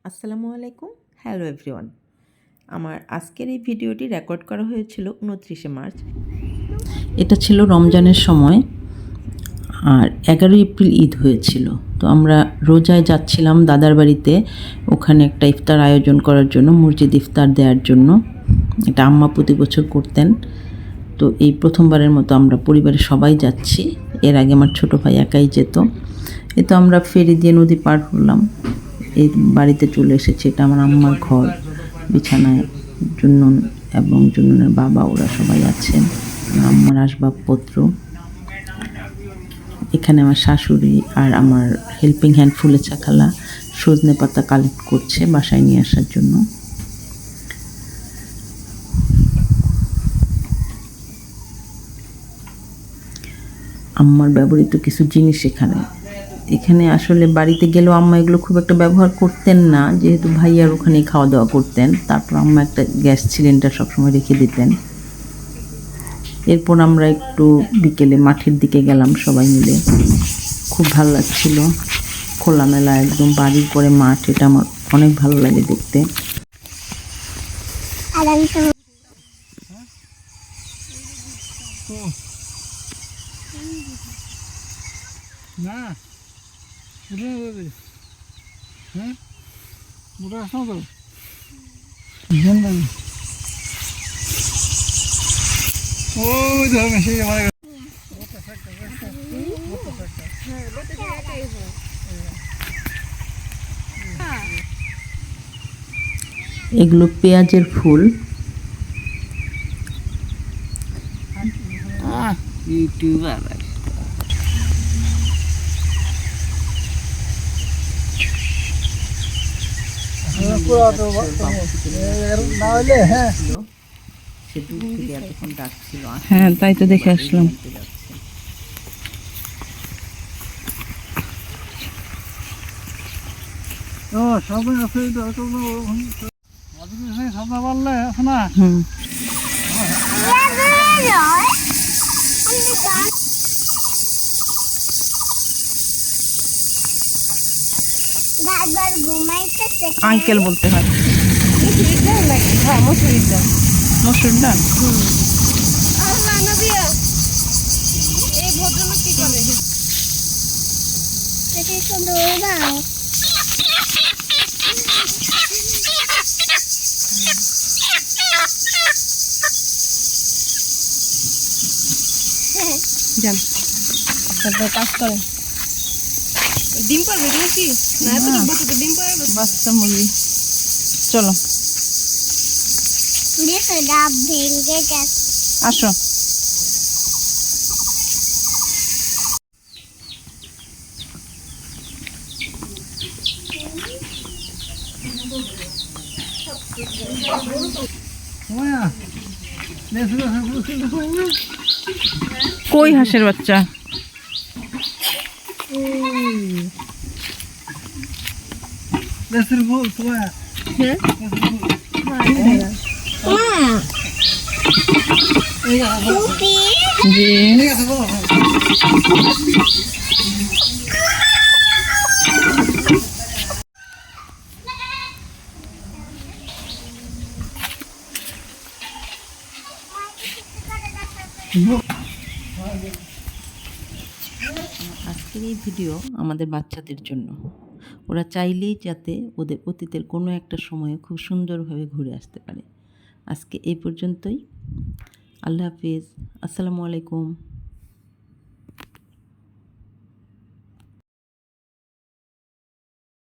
আসসালামু আলাইকুম, hello everyone. আমার আজকের এই ভিডিওটি রেকর্ড করা হয়েছিল 29শে মার্চ। এটা ছিল রমজানের সময় আর 11 এপ্রিল ঈদ হয়েছিল। তো আমরা রোজায় যাচ্ছিলাম দাদার বাড়িতে, ওখানে একটা ইফতার আয়োজন করার জন্য, মসজিদ ইফতার দেওয়ার জন্য। এটা আম্মা প্রতি বছর করতেন। তো এই প্রথমবারের মতো আমরা পরিবারের সবাই যাচ্ছি। এর আগে আমার ছোটো ভাই একাই যেত। এ তো আমরা ফেরি দিয়ে নদী পার হলাম, এই বাড়িতে চলে এসেছি। এটা আমার আম্মার ঘর, বিছানায় জুন্নুন এবং জুন্নুনের বাবা ওরা সবাই আছেন, আম্মার আসবাবপত্র। এখানে আমার শাশুড়ি আর আমার হেল্পিং হ্যান্ড ফুলেছা খালা সজনে পাতা কালেক্ট করছে বাসায় নিয়ে আসার জন্য। আম্মার ব্যবহৃত কিছু জিনিস এখানে আসলে বাড়িতে গেলেও আম্মা এগুলো খুব একটা ব্যবহার করতেন না, যেহেতু ভাইয়ার ওখানেই খাওয়া দাওয়া করতেন। তারপর আম্মা একটা গ্যাস সিলিন্ডার সবসময় রেখে দিতেন। এরপর আমরা একটু বিকেলে মাঠের দিকে গেলাম সবাই মিলে, খুব ভালো লাগছিল। খোলামেলা একদম বাড়ির পরে মাঠ, এটা আমার অনেক ভালো লাগে দেখতে। না হ্যাঁ মোটা আসো তো ওই ধরনের সেই আমার এগুলো পেঁয়াজের ফুল। ইউটিউবার হ্যাঁ, তাই তো দেখে আসলাম। সবাই আছে সামনে পারলে আছে না। আঙ্কেল বলতে হয়। মসুর ডাল। যান, তারপর কাজ করেন। ডিম পারবে নাকি? না, এত ডিম পারবে বাচ্চা মুরগি। চলো আসো। কই হাঁসের বাচ্চা? দেশের ফুল তোমার জি আজকের এই ভিডিও আমাদের বাচ্চাদের জন্য। ওরা চাইলেই যাতে ওদের অতীতের কোনো একটা সময়ে খুব সুন্দরভাবে ঘুরে আসতে পারে। আজকে এই পর্যন্তই। আল্লাহ হাফিজ, আসসালামু আলাইকুম।